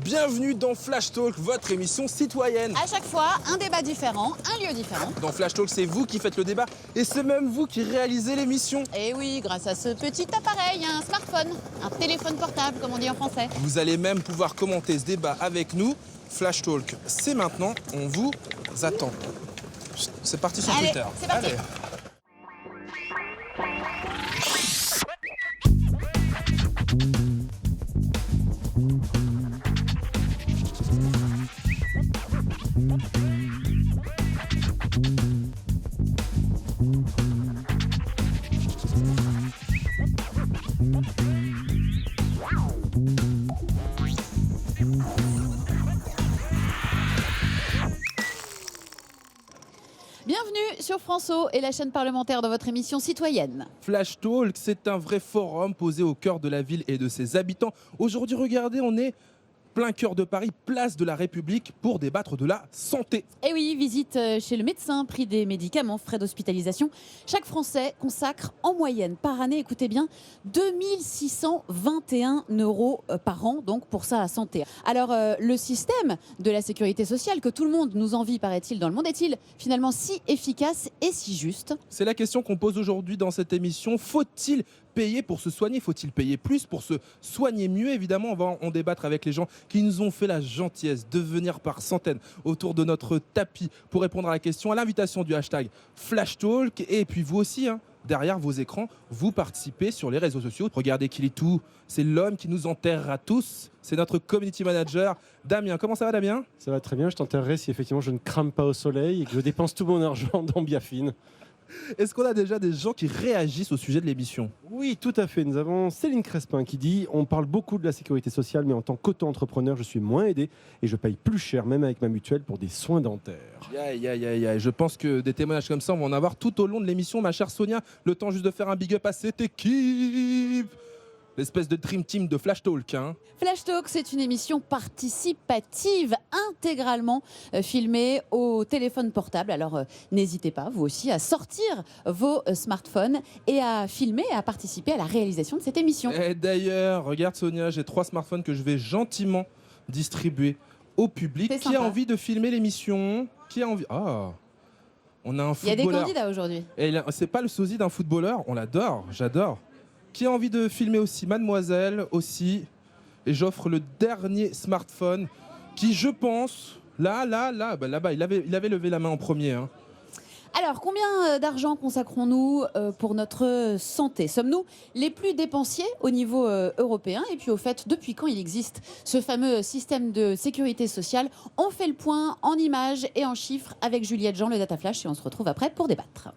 Bienvenue dans Flash Talk, votre émission citoyenne. À chaque fois, un débat différent, un lieu différent. Dans Flash Talk, c'est vous qui faites le débat et c'est même vous qui réalisez l'émission. Et oui, grâce à ce petit appareil, un smartphone, un téléphone portable, comme on dit en français. Vous allez même pouvoir commenter ce débat avec nous. Flash Talk, c'est maintenant, on vous attend. C'est parti sur Allez, Twitter. c'est parti. Allez. Bienvenue sur France-O et la chaîne parlementaire dans votre émission citoyenne. Flash Talk, c'est un vrai forum posé au cœur de la ville et de ses habitants. Aujourd'hui, regardez, on est plein cœur de Paris, place de la République, pour débattre de la santé. Et oui, visite chez le médecin, prix des médicaments, frais d'hospitalisation. Chaque Français consacre en moyenne par année, écoutez bien, 2621 € par an donc pour sa santé. Alors le système de la sécurité sociale que tout le monde nous envie, paraît-il, dans le monde, est-il finalement si efficace et si juste? C'est la question qu'on pose aujourd'hui dans cette émission. Faut-il payer pour se soigner? Faut-il payer plus pour se soigner mieux? Évidemment, on va en débattre avec les gens qui nous ont fait la gentillesse de venir par centaines autour de notre tapis pour répondre à la question, à l'invitation du hashtag FlashTalk. Et puis vous aussi, derrière vos écrans, vous participez sur les réseaux sociaux. Regardez qu'il est tout, c'est l'homme qui nous enterrera tous. C'est notre community manager, Damien. Comment ça va, Damien? Ça va très bien, je t'enterrerai si effectivement je ne crame pas au soleil et que je dépense tout mon argent dans Biafine. Est-ce qu'on a déjà des gens qui réagissent au sujet de l'émission? Oui, tout à fait. Nous avons Céline Crespin qui dit « On parle beaucoup de la sécurité sociale, mais en tant qu'auto-entrepreneur, je suis moins aidé et je paye plus cher, même avec ma mutuelle, pour des soins dentaires. » Aïe, aïe, aïe, aïe. Je pense que des témoignages comme ça, on va en avoir tout au long de l'émission, ma chère Sonia. Le temps juste de faire un big up à cette équipe. L'espèce de Dream Team de Flash Talk. Flash Talk, c'est une émission participative, intégralement filmée au téléphone portable. Alors n'hésitez pas, vous aussi, à sortir vos smartphones et à filmer et à participer à la réalisation de cette émission. Et d'ailleurs, regarde Sonia, j'ai 3 smartphones que je vais gentiment distribuer au public. C'est Qui a sympa. envie de filmer l'émission? Qui a envie? Ah, on a un Il y a des footballeur. candidats aujourd'hui. Et c'est pas le sosie d'un footballeur, on l'adore, j'adore. Qui a envie de filmer aussi? Mademoiselle aussi. Et j'offre le dernier smartphone qui, je pense, là-bas, il avait levé la main en premier. Alors, combien d'argent consacrons-nous pour notre santé? Sommes-nous les plus dépensiers au niveau européen? Et puis, au fait, depuis quand il existe ce fameux système de sécurité sociale? On fait le point en images et en chiffres avec Juliette Jean, le Data Flash, et on se retrouve après pour débattre.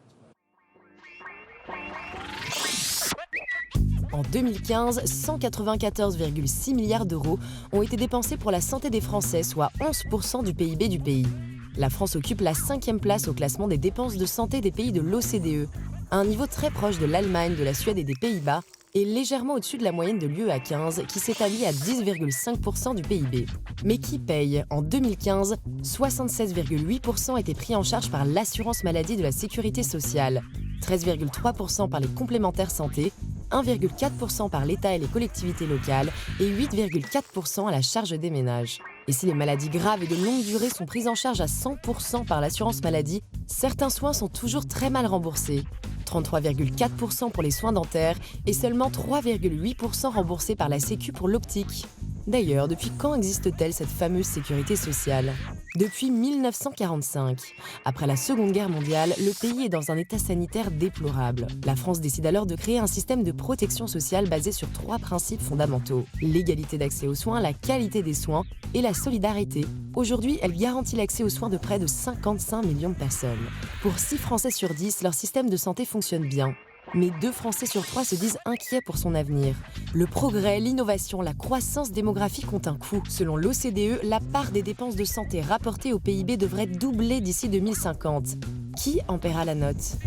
En 2015, 194,6 milliards d'euros ont été dépensés pour la santé des Français, soit 11% du PIB du pays. La France occupe la 5e place au classement des dépenses de santé des pays de l'OCDE, à un niveau très proche de l'Allemagne, de la Suède et des Pays-Bas, et légèrement au-dessus de la moyenne de l'UE à 15, qui s'établit à 10,5% du PIB. Mais qui paye? En 2015, 76,8% étaient pris en charge par l'assurance maladie de la sécurité sociale, 13,3% par les complémentaires santé, 1,4% par l'État et les collectivités locales et 8,4% à la charge des ménages. Et si les maladies graves et de longue durée sont prises en charge à 100% par l'assurance maladie, certains soins sont toujours très mal remboursés. 33,4% pour les soins dentaires et seulement 3,8% remboursés par la Sécu pour l'optique. D'ailleurs, depuis quand existe-t-elle cette fameuse sécurité sociale? Depuis 1945. Après la Seconde Guerre mondiale, le pays est dans un état sanitaire déplorable. La France décide alors de créer un système de protection sociale basé sur 3 principes fondamentaux: l'égalité d'accès aux soins, la qualité des soins et la solidarité. Aujourd'hui, elle garantit l'accès aux soins de près de 55 millions de personnes. Pour 6 Français sur 10, leur système de santé fonctionne bien. Mais 2 Français sur 3 se disent inquiets pour son avenir. Le progrès, l'innovation, la croissance démographique ont un coût. Selon l'OCDE, la part des dépenses de santé rapportées au PIB devrait doubler d'ici 2050. Qui en paiera la note?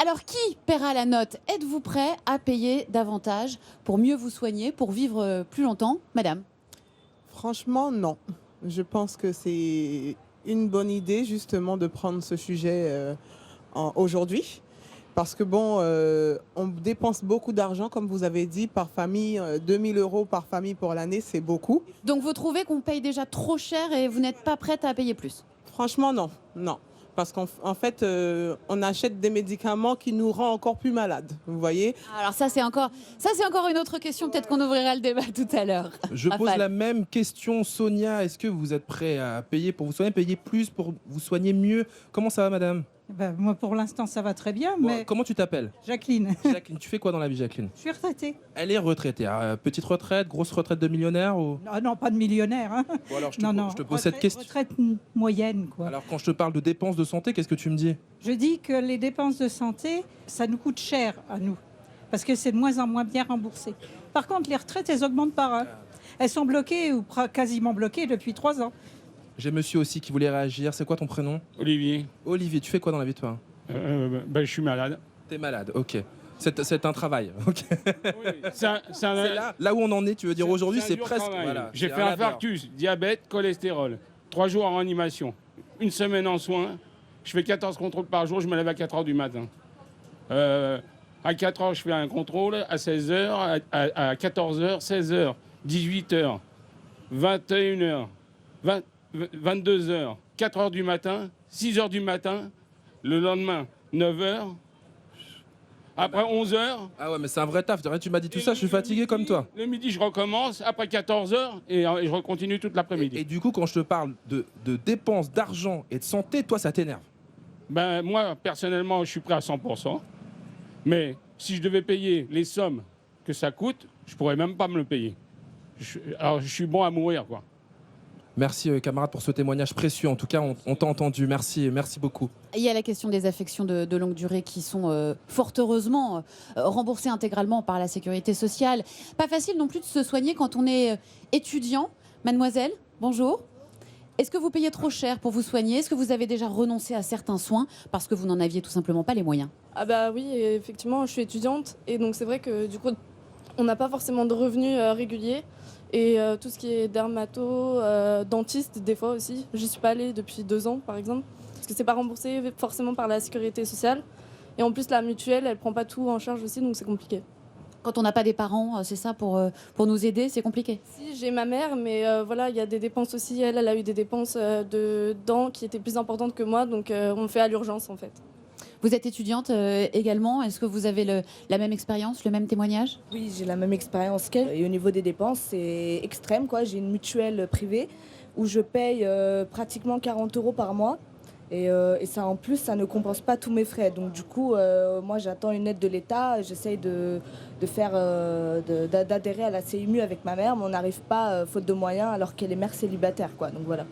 Alors, qui paiera la note? Êtes-vous prêt à payer davantage pour mieux vous soigner, pour vivre plus longtemps, madame? Franchement, non. Je pense que c'est une bonne idée justement de prendre ce sujet aujourd'hui. Parce que bon, on dépense beaucoup d'argent, comme vous avez dit, par famille. 2 000 € par famille pour l'année, c'est beaucoup. Donc vous trouvez qu'on paye déjà trop cher et vous n'êtes pas prête à payer plus? Franchement, non. Non. Parce qu'en fait, on achète des médicaments qui nous rendent encore plus malades. Vous voyez? Alors ça c'est encore une autre question. Peut-être qu'on ouvrira le débat tout à l'heure. Je pose Raphaël. la même question, Sonia. Est-ce que vous êtes prêt à payer pour vous soigner, payer plus pour vous soigner mieux? Comment ça va, madame? Ben, moi, pour l'instant, ça va très bien, Bon, mais comment tu t'appelles? Jacqueline, Jacqueline, tu fais quoi dans la vie, Jacqueline? je suis retraitée. Elle est retraitée. Petite retraite, grosse retraite de millionnaire ou... Non, non, pas de millionnaire. Hein. Bon, alors, je te pose cette retraite, question. retraite moyenne, quoi. Alors, quand je te parle de dépenses de santé, qu'est-ce que tu me dis? Je dis que les dépenses de santé, ça nous coûte cher à nous, parce que c'est de moins en moins bien remboursé. Par contre, les retraites, elles augmentent par un. Elles sont bloquées ou quasiment bloquées depuis 3 ans. J'ai monsieur aussi qui voulait réagir. C'est quoi ton prénom? Olivier, Olivier, tu fais quoi dans la vie, toi? je suis malade. T'es malade, ok. C'est un travail, ok. C'est Là où on en est, tu veux dire aujourd'hui, un c'est dur presque... travail. voilà, J'ai c'est fait un un labeur. infarctus, diabète, cholestérol. 3 jours en réanimation. 1 semaine en soins. Je fais 14 contrôles par jour. Je me lève à 4 h du matin. À 4 h, je fais un contrôle. À 16 h, à 14 h, 16 h, 18 h, 21 h, 22 h, 4 h du matin, 6 h du matin. Le lendemain, 9 h. Après 11 h. Ah ouais, mais c'est un vrai taf. Tu m'as dit tout ça, je suis fatigué comme toi. Le midi, je recommence. Après 14 h, et je continue toute l'après-midi. Et du coup, quand je te parle de dépenses, d'argent et de santé, toi, ça t'énerve. Ben, moi, personnellement, je suis prêt à 100%. Mais si je devais payer les sommes que ça coûte, je pourrais même pas me le payer. Alors, je suis bon à mourir, quoi. Merci, camarade, pour ce témoignage précieux. En tout cas, on t'a entendu. Merci beaucoup. Il y a la question des affections de longue durée qui sont fort heureusement remboursées intégralement par la sécurité sociale. Pas facile non plus de se soigner quand on est étudiant. Mademoiselle, bonjour. Est-ce que vous payez trop cher pour vous soigner? Est-ce que vous avez déjà renoncé à certains soins parce que vous n'en aviez tout simplement pas les moyens? Ah bah oui, effectivement, je suis étudiante et donc c'est vrai que du coup, on n'a pas forcément de revenus réguliers. Et tout ce qui est dermato, dentiste, des fois aussi. J'y suis pas allée depuis 2 ans, par exemple, parce que c'est pas remboursé forcément par la sécurité sociale. Et en plus, la mutuelle, elle prend pas tout en charge aussi, donc c'est compliqué. Quand on n'a pas des parents, c'est ça, pour nous aider, c'est compliqué? Si, j'ai ma mère, mais voilà, il y a des dépenses aussi. Elle a eu des dépenses de dents qui étaient plus importantes que moi, donc on fait à l'urgence, en fait. Vous êtes étudiante également. Est-ce que vous avez la même expérience, le même témoignage? Oui, j'ai la même expérience qu'elle. Et au niveau des dépenses, c'est extrême, quoi. J'ai une mutuelle privée où je paye pratiquement 40 € par mois. Et ça, en plus, ça ne compense pas tous mes frais. Donc, du coup, moi, j'attends une aide de l'État. J'essaye d'adhérer à la CMU avec ma mère, mais on n'arrive pas, faute de moyens, alors qu'elle est mère célibataire, quoi. Donc, voilà.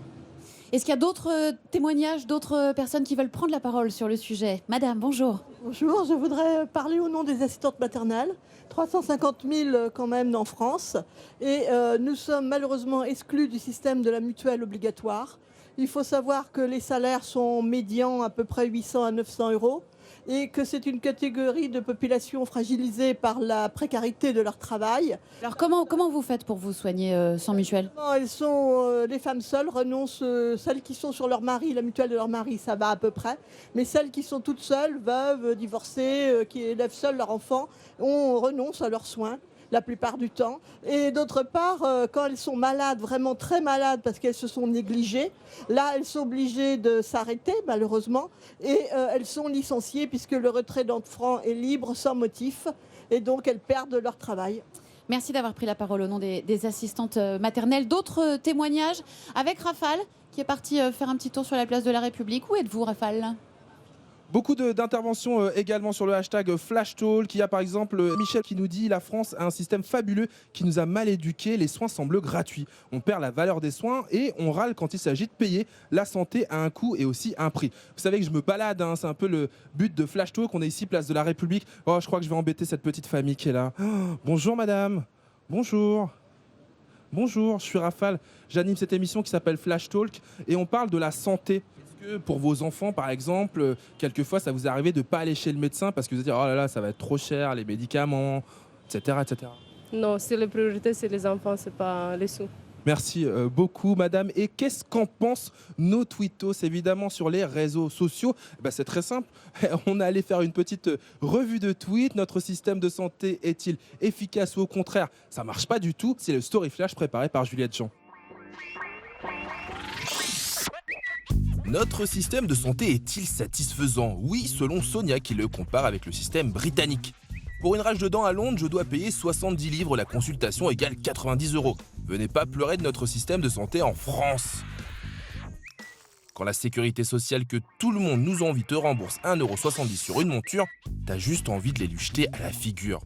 Est-ce qu'il y a d'autres témoignages, d'autres personnes qui veulent prendre la parole sur le sujet? Madame, bonjour. Bonjour, je voudrais parler au nom des assistantes maternelles. 350 000 quand même en France. Et nous sommes malheureusement exclus du système de la mutuelle obligatoire. Il faut savoir que les salaires sont médians à peu près 800 à 900 € et que c'est une catégorie de population fragilisée par la précarité de leur travail. Alors comment vous faites pour vous soigner sans mutuelle? Elles sont, les femmes seules renoncent, celles qui sont sur leur mari, la mutuelle de leur mari, ça va à peu près. Mais celles qui sont toutes seules, veuves, divorcées, qui élèvent seules leurs enfants, on renonce à leurs soins la plupart du temps. Et d'autre part, quand elles sont malades, vraiment très malades, parce qu'elles se sont négligées, là, elles sont obligées de s'arrêter, malheureusement, et elles sont licenciées, puisque le retrait d'enfants est libre, sans motif, et donc elles perdent leur travail. Merci d'avoir pris la parole au nom des assistantes maternelles. D'autres témoignages avec Rafale, qui est parti faire un petit tour sur la place de la République. Où êtes-vous, Rafale? Beaucoup d'interventions également sur le hashtag FlashTalk. Il y a par exemple Michel qui nous dit « La France a un système fabuleux qui nous a mal éduqués. Les soins semblent gratuits. On perd la valeur des soins et on râle quand il s'agit de payer. La santé a un coût et aussi un prix. » Vous savez que je me balade, hein, c'est un peu le but de FlashTalk. On est ici, place de la République. Oh, je crois que je vais embêter cette petite famille qui est là. Oh, bonjour madame. Bonjour. Bonjour, je suis Rafale. J'anime cette émission qui s'appelle FlashTalk et on parle de la santé. Pour vos enfants, par exemple, quelquefois, ça vous est arrivé de ne pas aller chez le médecin parce que vous vous dites « Oh là là, ça va être trop cher, les médicaments, etc. etc. » Non, c'est la priorité, c'est les enfants, c'est pas les sous. Merci beaucoup, madame. Et qu'est-ce qu'en pensent nos tweetos, évidemment, sur les réseaux sociaux? C'est très simple. On est allé faire une petite revue de tweets. Notre système de santé est-il efficace ou au contraire, ça marche pas du tout? C'est le Story Flash préparé par Juliette Jean. Notre système de santé est-il satisfaisant? Oui, selon Sonia qui le compare avec le système britannique. Pour une rage de dents à Londres, je dois payer 70 livres, la consultation égale 90 €. Venez pas pleurer de notre système de santé en France. Quand la sécurité sociale que tout le monde nous envie te rembourse 1,70 € sur une monture, t'as juste envie de les lui jeter à la figure.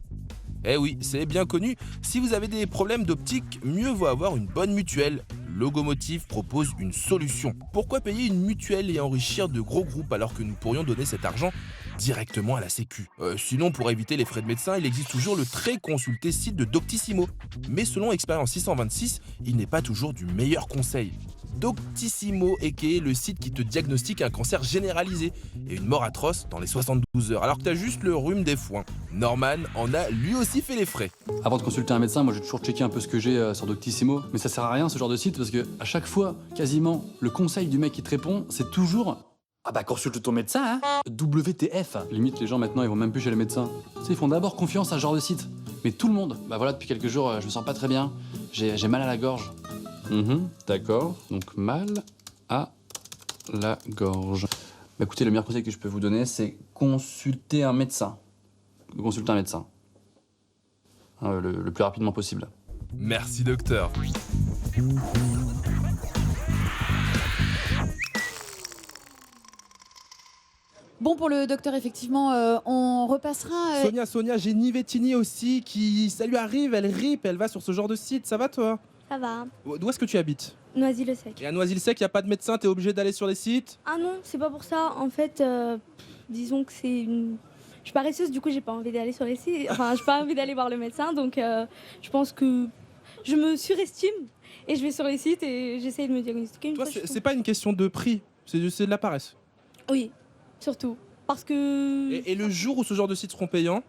Eh oui, c'est bien connu, si vous avez des problèmes d'optique, mieux vaut avoir une bonne mutuelle. Logomotive propose une solution. Pourquoi payer une mutuelle et enrichir de gros groupes alors que nous pourrions donner cet argent directement à la Sécu? Sinon, pour éviter les frais de médecin, il existe toujours le très consulté site de Doctissimo. Mais selon Expérience 626, il n'est pas toujours du meilleur conseil. Doctissimo est le site qui te diagnostique un cancer généralisé et une mort atroce dans les 72 heures, alors que t'as juste le rhume des foins. Norman en a lui aussi fait les frais. Avant de consulter un médecin, moi j'ai toujours checké un peu ce que j'ai sur Doctissimo, mais ça sert à rien ce genre de site parce que à chaque fois, quasiment, le conseil du mec qui te répond, c'est toujours ah bah consulte ton médecin, hein. WTF. Limite les gens maintenant ils vont même plus chez les médecins. Tu sais, ils font d'abord confiance à ce genre de site. Mais tout le monde, bah voilà, depuis quelques jours, je me sens pas très bien, j'ai mal à la gorge. D'accord, donc mal à la gorge. Bah écoutez, le meilleur conseil que je peux vous donner, c'est consulter un médecin. Consulter un médecin. Le plus rapidement possible. Merci docteur. Bon, pour le docteur, effectivement, on repassera. Sonia, j'ai Nivettini aussi ça lui arrive, elle rip, elle va sur ce genre de site. Ça va toi? Ça va. D'où est-ce que tu habites? Noisy-le-Sec. Et à Noisy-le-Sec, il n'y a pas de médecin, t'es obligé d'aller sur les sites? Ah non, c'est pas pour ça. En fait, disons que c'est une... Je suis paresseuse, du coup, j'ai pas envie d'aller sur les sites. Enfin, j'ai pas envie d'aller voir le médecin, donc je pense que je me surestime et je vais sur les sites et j'essaye de me diagnostiquer. Toi, c'est pas une question de prix, c'est de la paresse. Oui, surtout. Parce que... Et le jour où ce genre de sites seront payants?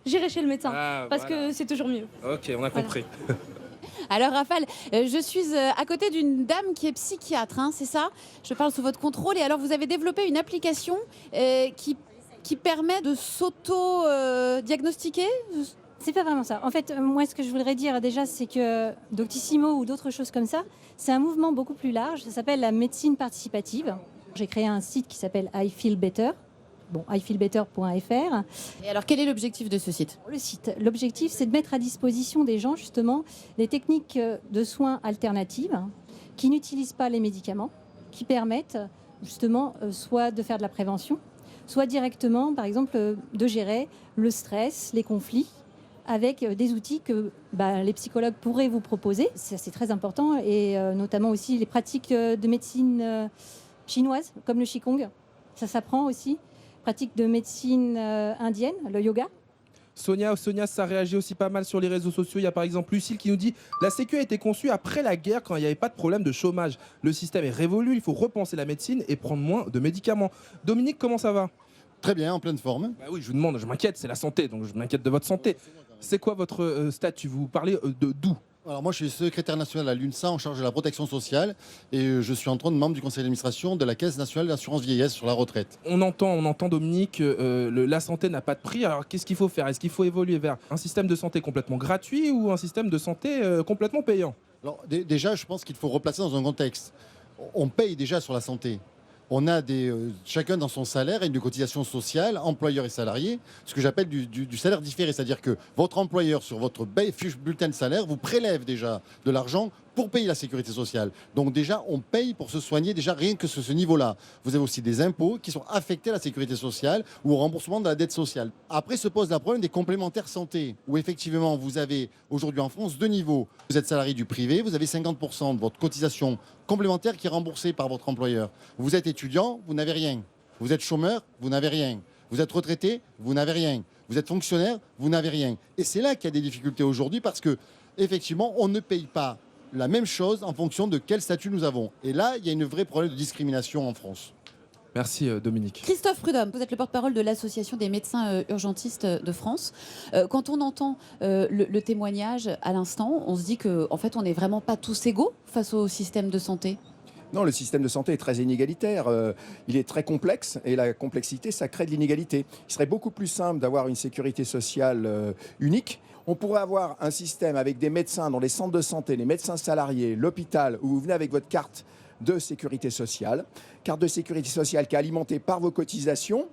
J'irai chez le médecin, parce voilà. que c'est toujours mieux. Ok, on a compris. Alors Raphaël, je suis à côté d'une dame qui est psychiatre, hein, c'est ça? Je parle sous votre contrôle. Et alors vous avez développé une application qui permet de s'auto-diagnostiquer? C'est pas vraiment ça. En fait, moi, ce que je voudrais dire déjà, c'est que Doctissimo ou d'autres choses comme ça, c'est un mouvement beaucoup plus large. Ça s'appelle la médecine participative. J'ai créé un site qui s'appelle I Feel Better. Bon, ifeelbetter.fr. Et alors, quel est l'objectif de ce site? L'objectif, c'est de mettre à disposition des gens, justement, des techniques de soins alternatives qui n'utilisent pas les médicaments, qui permettent, justement, soit de faire de la prévention, soit directement, par exemple, de gérer le stress, les conflits, avec des outils que les psychologues pourraient vous proposer. C'est très important, et notamment aussi les pratiques de médecine chinoise, comme le Qigong. Ça s'apprend aussi. Pratique de médecine indienne, le yoga. Sonia, ça réagit aussi pas mal sur les réseaux sociaux. Il y a par exemple Lucille qui nous dit « La Sécu a été conçue après la guerre quand il n'y avait pas de problème de chômage. Le système est révolu, il faut repenser la médecine et prendre moins de médicaments. » Dominique, comment ça va? Très bien, en pleine forme. Oui, je vous demande, je m'inquiète, c'est la santé, donc je m'inquiète de votre santé. C'est quoi votre statut? Vous parlez d'où? Alors moi, je suis secrétaire national à l'UNSA en charge de la protection sociale et je suis en train de membre du conseil d'administration de la Caisse nationale d'assurance vieillesse sur la retraite. On entend Dominique, la santé n'a pas de prix. Alors qu'est-ce qu'il faut faire? Est-ce qu'il faut évoluer vers un système de santé complètement gratuit ou un système de santé complètement payant? Alors déjà, je pense qu'il faut replacer dans un contexte. On paye déjà sur la santé. On a chacun dans son salaire une cotisation sociale, employeur et salarié, ce que j'appelle du salaire différé. C'est-à-dire que votre employeur, sur votre fiche bulletin de salaire, vous prélève déjà de l'argent pour payer la sécurité sociale. Donc déjà, on paye pour se soigner, déjà rien que ce niveau-là. Vous avez aussi des impôts qui sont affectés à la sécurité sociale ou au remboursement de la dette sociale. Après se pose le problème des complémentaires santé, où effectivement, vous avez aujourd'hui en France deux niveaux. Vous êtes salarié du privé, vous avez 50% de votre cotisation complémentaire qui est remboursée par votre employeur. Vous êtes étudiant, vous n'avez rien. Vous êtes chômeur, vous n'avez rien. Vous êtes retraité, vous n'avez rien. Vous êtes fonctionnaire, vous n'avez rien. Et c'est là qu'il y a des difficultés aujourd'hui parce que, effectivement, on ne paye pas la même chose en fonction de quel statut nous avons. Et là, il y a un vrai problème de discrimination en France. Merci Dominique. Christophe Prudhomme, vous êtes le porte-parole de l'Association des médecins urgentistes de France. Quand on entend le témoignage à l'instant, on se dit qu'en fait, on n'est vraiment pas tous égaux face au système de santé. Non, le système de santé est très inégalitaire. Il est très complexe et la complexité, ça crée de l'inégalité. Il serait beaucoup plus simple d'avoir une sécurité sociale unique. On pourrait avoir un système avec des médecins dans les centres de santé, les médecins salariés, l'hôpital, où vous venez avec votre carte de sécurité sociale qui est alimentée par vos cotisations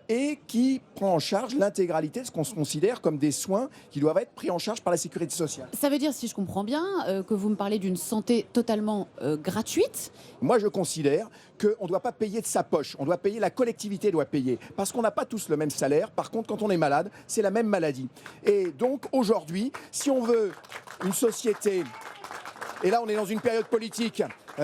et qui prend en charge l'intégralité de ce qu'on se considère comme des soins qui doivent être pris en charge par la sécurité sociale. Ça veut dire, si je comprends bien, que vous me parlez d'une santé totalement gratuite. Moi, je considère qu'on ne doit pas payer de sa poche, on doit payer, la collectivité doit payer, parce qu'on n'a pas tous le même salaire. Par contre, quand on est malade, c'est la même maladie. Et donc, aujourd'hui, si on veut une société, et là, on est dans une période politique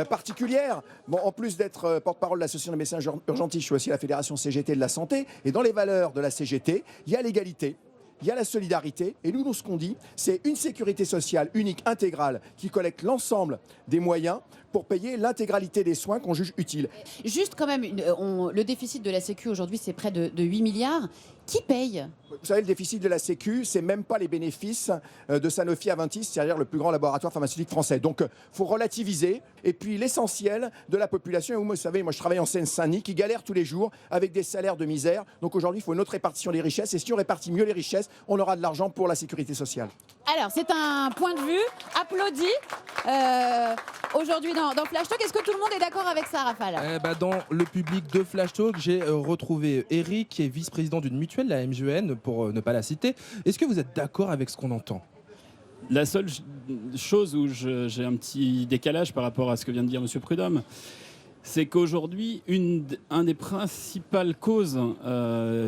particulière. Bon, en plus d'être porte-parole de l'Association des médecins urgentistes, je suis aussi à la Fédération CGT de la santé. Et dans les valeurs de la CGT, il y a l'égalité, il y a la solidarité. Et nous, ce qu'on dit, c'est une sécurité sociale unique, intégrale, qui collecte l'ensemble des moyens pour payer l'intégralité des soins qu'on juge utiles. Juste quand même, le déficit de la Sécu aujourd'hui, c'est près de 8 milliards. Qui paye ? Vous savez, le déficit de la Sécu, c'est même pas les bénéfices de Sanofi Aventis, c'est-à-dire le plus grand laboratoire pharmaceutique français. Donc, il faut relativiser. Et puis, l'essentiel de la population, vous savez, moi je travaille en Seine-Saint-Denis, qui galère tous les jours avec des salaires de misère. Donc, aujourd'hui, il faut une autre répartition des richesses. Et si on répartit mieux les richesses, on aura de l'argent pour la sécurité sociale. Alors, c'est un point de vue applaudi aujourd'hui dans Flash Talk. Est-ce que tout le monde est d'accord avec ça, Raphaël ? Dans le public de Flash Talk, j'ai retrouvé Eric, qui est vice-président d'une mutuelle, la MGN, pour ne pas la citer. Est-ce que vous êtes d'accord avec ce qu'on entend ? La seule chose où j'ai un petit décalage par rapport à ce que vient de dire M. Prudhomme, c'est qu'aujourd'hui, une des principales causes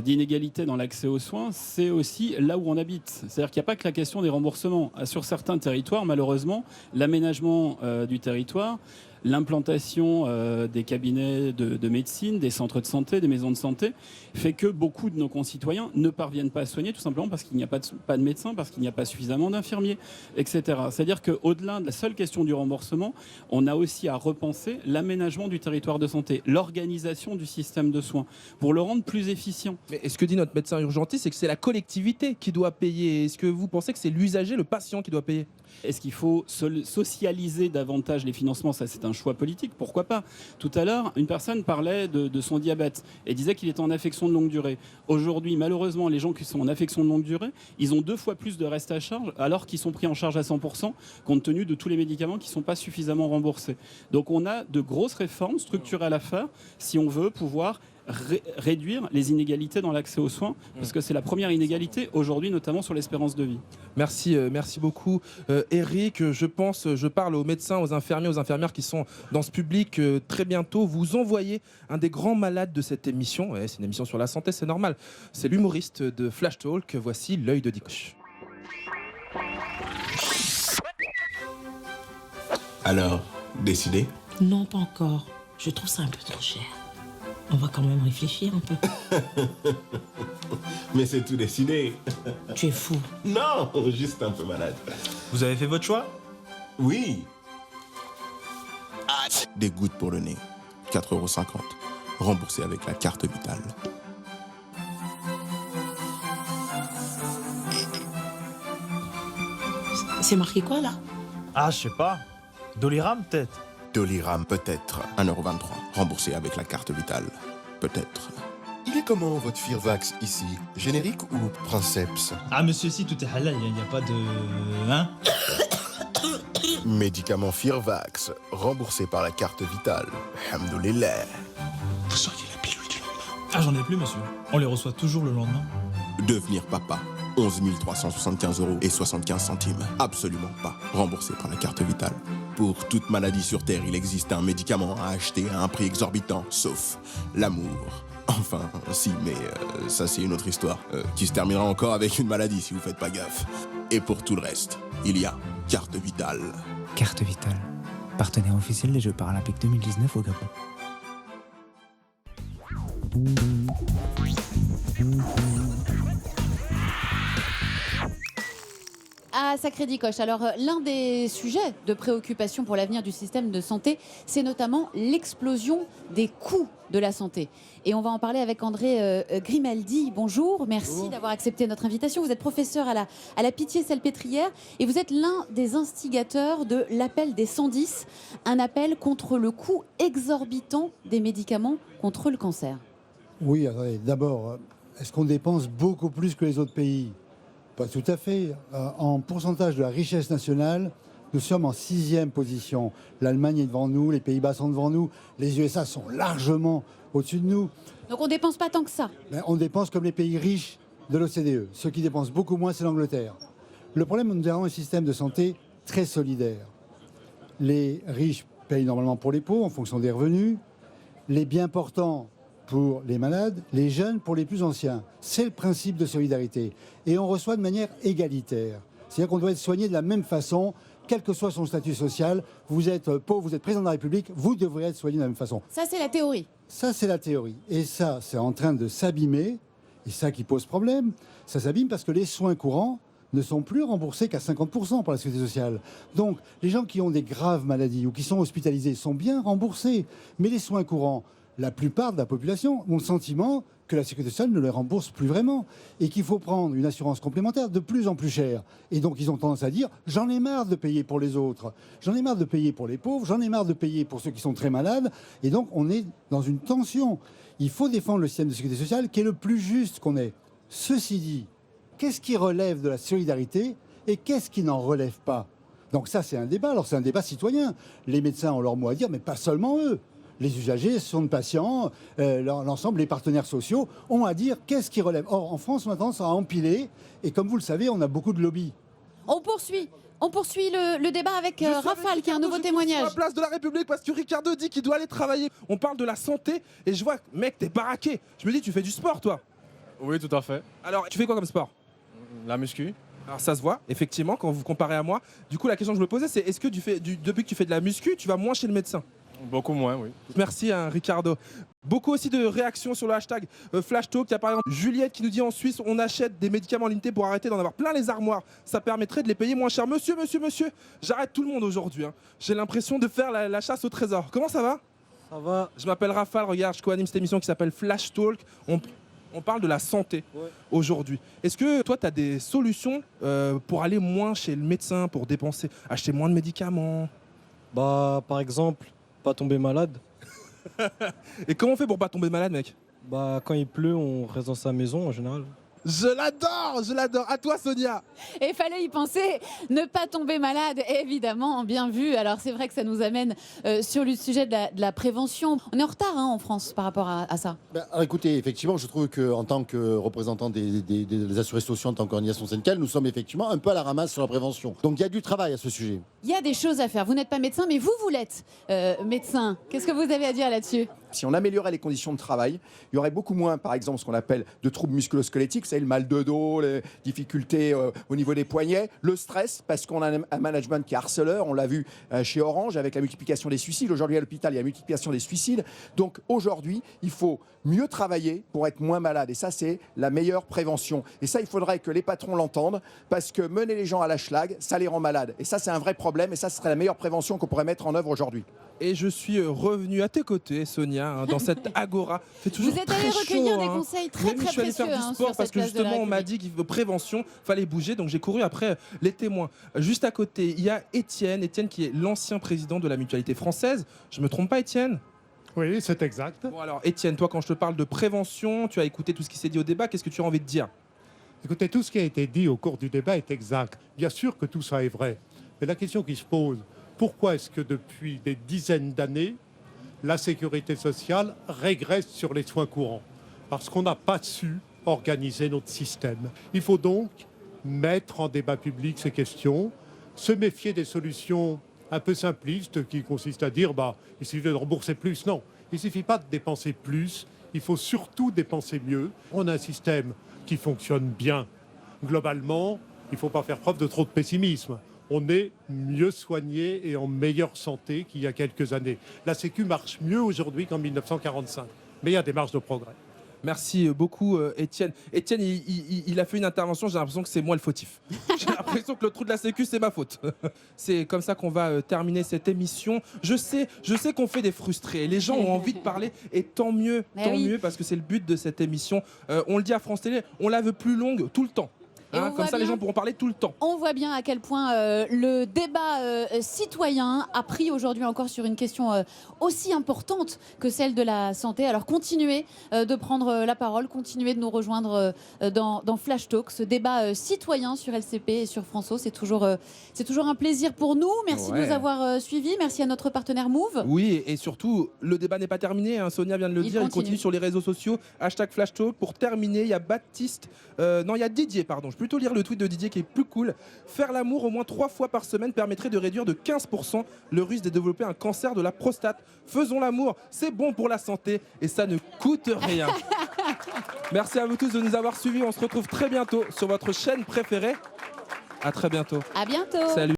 d'inégalité dans l'accès aux soins, c'est aussi là où on habite. C'est-à-dire qu'il n'y a pas que la question des remboursements. Sur certains territoires, malheureusement, l'aménagement du territoire, l'implantation des cabinets de médecine, des centres de santé, des maisons de santé, fait que beaucoup de nos concitoyens ne parviennent pas à soigner, tout simplement parce qu'il n'y a pas de médecins, parce qu'il n'y a pas suffisamment d'infirmiers, etc. C'est-à-dire qu'au-delà de la seule question du remboursement, on a aussi à repenser l'aménagement du territoire de santé, l'organisation du système de soins, pour le rendre plus efficient. Mais ce que dit notre médecin urgentiste, c'est que c'est la collectivité qui doit payer. Est-ce que vous pensez que c'est l'usager, le patient qui doit payer ? Est-ce qu'il faut socialiser davantage les financements ? Ça, c'est un choix politique, pourquoi pas. Tout à l'heure, une personne parlait de son diabète et disait qu'il était en affection de longue durée. Aujourd'hui, malheureusement, les gens qui sont en affection de longue durée, ils ont 2 fois plus de reste à charge alors qu'ils sont pris en charge à 100% compte tenu de tous les médicaments qui ne sont pas suffisamment remboursés. Donc on a de grosses réformes structurelles à faire si on veut pouvoir réduire les inégalités dans l'accès aux soins, parce que c'est la première inégalité aujourd'hui, notamment sur l'espérance de vie. Merci beaucoup Eric. Je parle aux médecins, aux infirmiers, aux infirmières qui sont dans ce public très bientôt. Vous envoyez un des grands malades de cette émission. Ouais, c'est une émission sur la santé, c'est normal. C'est l'humoriste de Flash Talk. Voici l'œil de Dikoche. Alors, décidé ? Non, pas encore. Je trouve ça un peu trop cher. On va quand même réfléchir un peu. Mais c'est tout décidé. Tu es fou. Non, juste un peu malade. Vous avez fait votre choix ? Oui. Des gouttes pour le nez. 4,50 €. Remboursé avec la carte vitale. C'est marqué quoi là ? Ah, je sais pas. Doliram peut-être ? Doliram peut-être. 1,23 €. Remboursé avec la carte vitale. Peut-être. Il est comment votre Firvax ici ? Générique ou Princeps ? Ah, monsieur, si tout est halal, il n'y a pas de... Hein ? Médicament Firvax. Remboursé par la carte vitale. Alhamdoulilah. Vous seriez la pilule du lendemain. Ah, j'en ai plus, monsieur. On les reçoit toujours le lendemain. Devenir papa. 11 375 € et 75 centimes. Absolument pas. Remboursé par la carte vitale. Pour toute maladie sur Terre, il existe un médicament à acheter à un prix exorbitant, sauf l'amour. Enfin, si, mais ça c'est une autre histoire, qui se terminera encore avec une maladie si vous faites pas gaffe. Et pour tout le reste, il y a Carte Vitale. Carte Vitale, partenaire officiel des Jeux Paralympiques 2019 au Gabon. à Sacré Dicoche. Alors, l'un des sujets de préoccupation pour l'avenir du système de santé, c'est notamment l'explosion des coûts de la santé. Et on va en parler avec André Grimaldi. Bonjour, merci d'avoir accepté notre invitation. Vous êtes professeur à la Pitié-Salpêtrière et vous êtes l'un des instigateurs de l'appel des 110, un appel contre le coût exorbitant des médicaments contre le cancer. Oui, attendez, d'abord, est-ce qu'on dépense beaucoup plus que les autres pays? Pas tout à fait. En pourcentage de la richesse nationale, nous sommes en 6e position. L'Allemagne est devant nous, les Pays-Bas sont devant nous, les USA sont largement au-dessus de nous. Donc on ne dépense pas tant que ça. Mais on dépense comme les pays riches de l'OCDE. Ceux qui dépensent beaucoup moins, c'est l'Angleterre. Le problème, nous avons un système de santé très solidaire. Les riches payent normalement pour les pauvres en fonction des revenus. Les bien portants pour les malades, les jeunes pour les plus anciens. C'est le principe de solidarité. Et on reçoit de manière égalitaire. C'est-à-dire qu'on doit être soigné de la même façon, quel que soit son statut social. Vous êtes pauvre, vous êtes président de la République, vous devrez être soigné de la même façon. Ça, c'est la théorie. Ça, c'est la théorie. Et ça, c'est en train de s'abîmer. Et ça qui pose problème. Ça s'abîme parce que les soins courants ne sont plus remboursés qu'à 50% par la sécurité sociale. Donc, les gens qui ont des graves maladies ou qui sont hospitalisés sont bien remboursés. Mais les soins courants, la plupart de la population ont le sentiment que la sécurité sociale ne les rembourse plus vraiment et qu'il faut prendre une assurance complémentaire de plus en plus chère. Et donc ils ont tendance à dire « j'en ai marre de payer pour les autres, j'en ai marre de payer pour les pauvres, j'en ai marre de payer pour ceux qui sont très malades ». Et donc on est dans une tension. Il faut défendre le système de sécurité sociale qui est le plus juste qu'on ait. Ceci dit, qu'est-ce qui relève de la solidarité et qu'est-ce qui n'en relève pas? Donc ça c'est un débat, alors c'est un débat citoyen. Les médecins ont leur mot à dire, mais pas seulement eux. Les usagers sont de patients, l'ensemble, les partenaires sociaux ont à dire qu'est-ce qui relève. Or, en France, on a tendance à empiler, et comme vous le savez, on a beaucoup de lobbies. On poursuit le débat avec Rafale, qui a un nouveau témoignage. Sur la place de la République, parce que Ricardo dit qu'il doit aller travailler. On parle de la santé, et je vois, mec, t'es baraqué. Je me dis, tu fais du sport, toi? Oui, tout à fait. Alors, tu fais quoi comme sport? La muscu. Alors ça se voit, effectivement, quand vous comparez à moi. Du coup, la question que je me posais, c'est est-ce que depuis que tu fais de la muscu, tu vas moins chez le médecin? Beaucoup moins, oui. Merci, hein, Ricardo. Beaucoup aussi de réactions sur le hashtag FlashTalk. Il y a par exemple Juliette qui nous dit en Suisse, on achète des médicaments limités pour arrêter d'en avoir plein les armoires. Ça permettrait de les payer moins cher. Monsieur, j'arrête tout le monde aujourd'hui. Hein. J'ai l'impression de faire la chasse au trésor. Comment ça va? Ça va. Je m'appelle Rafale, regarde, je co-anime cette émission qui s'appelle FlashTalk. On parle de la santé aujourd'hui. Est-ce que toi, tu as des solutions pour aller moins chez le médecin, pour dépenser, acheter moins de médicaments? Bah, par exemple, pas tomber malade. Et comment on fait pour pas tomber malade, mec? Bah, quand il pleut, on reste dans sa maison en général. Je l'adore. À toi, Sonia. Et fallait y penser, ne pas tomber malade, évidemment, bien vu. Alors c'est vrai que ça nous amène sur le sujet de la prévention. On est en retard en France par rapport à ça. Alors, écoutez, effectivement, je trouve qu'en tant que représentant des assurés sociaux, en tant qu'organisation syndicale, nous sommes effectivement un peu à la ramasse sur la prévention. Donc il y a du travail à ce sujet. Il y a des choses à faire. Vous n'êtes pas médecin, mais vous l'êtes médecin. Qu'est-ce que vous avez à dire là-dessus? Si on améliorait les conditions de travail, il y aurait beaucoup moins, par exemple, ce qu'on appelle de troubles musculo-squelettiques, c'est le mal de dos, les difficultés au niveau des poignets, le stress, parce qu'on a un management qui est harceleur, on l'a vu chez Orange avec la multiplication des suicides. Aujourd'hui à l'hôpital, il y a la multiplication des suicides. Donc aujourd'hui, il faut mieux travailler pour être moins malade. Et ça, c'est la meilleure prévention. Et ça, il faudrait que les patrons l'entendent, parce que mener les gens à la schlag, ça les rend malades. Et ça, c'est un vrai problème. Et ça, ce serait la meilleure prévention qu'on pourrait mettre en œuvre aujourd'hui. Et je suis revenu à tes côtés, Sonia, hein, dans cette agora. Vous êtes allé recueillir des conseils très Je suis allé faire du sport parce que justement on m'a dit qu'il faut prévention, fallait bouger, donc j'ai couru après les témoins. Juste à côté, il y a Étienne qui est l'ancien président de la Mutualité française. Je me trompe pas, Étienne? Oui, c'est exact. Bon alors Étienne, toi quand je te parle de prévention, tu as écouté tout ce qui s'est dit au débat, qu'est-ce que tu as envie de dire? Écoutez, tout ce qui a été dit au cours du débat est exact. Bien sûr que tout ça est vrai. Mais la question qui se pose, pourquoi est-ce que depuis des dizaines d'années, la sécurité sociale régresse sur les soins courants? Parce qu'on n'a pas su organiser notre système. Il faut donc mettre en débat public ces questions, se méfier des solutions un peu simplistes qui consistent à dire il suffit de rembourser plus. Non, il ne suffit pas de dépenser plus, il faut surtout dépenser mieux. On a un système qui fonctionne bien. Globalement, il ne faut pas faire preuve de trop de pessimisme. On est mieux soigné et en meilleure santé qu'il y a quelques années. La Sécu marche mieux aujourd'hui qu'en 1945, mais il y a des marges de progrès. Merci beaucoup Étienne. Étienne, il a fait une intervention, j'ai l'impression que c'est moi le fautif. J'ai l'impression que le trou de la sécu, c'est ma faute. C'est comme ça qu'on va terminer cette émission. Je sais qu'on fait des frustrés. Les gens ont envie de parler et tant mieux, parce que c'est le but de cette émission. On le dit à France Télé, on la veut plus longue tout le temps. Hein, comme ça, les gens pourront parler tout le temps. On voit bien à quel point le débat citoyen a pris aujourd'hui encore sur une question aussi importante que celle de la santé. Alors continuez de prendre la parole, continuez de nous rejoindre dans Flash Talk, ce débat citoyen sur LCP et sur France O. C'est toujours un plaisir pour nous. Merci de nous avoir suivis. Merci à notre partenaire Move. Oui, et surtout, le débat n'est pas terminé. Hein, Sonia vient de le dire. Il continue sur les réseaux sociaux. #Flash Talk. Pour terminer, il y a il y a Didier, pardon. Je peux plutôt lire le tweet de Didier qui est plus cool. Faire l'amour au moins 3 fois par semaine permettrait de réduire de 15% le risque de développer un cancer de la prostate. Faisons l'amour, c'est bon pour la santé et ça ne coûte rien. Merci à vous tous de nous avoir suivis. On se retrouve très bientôt sur votre chaîne préférée. À très bientôt. À bientôt. Salut.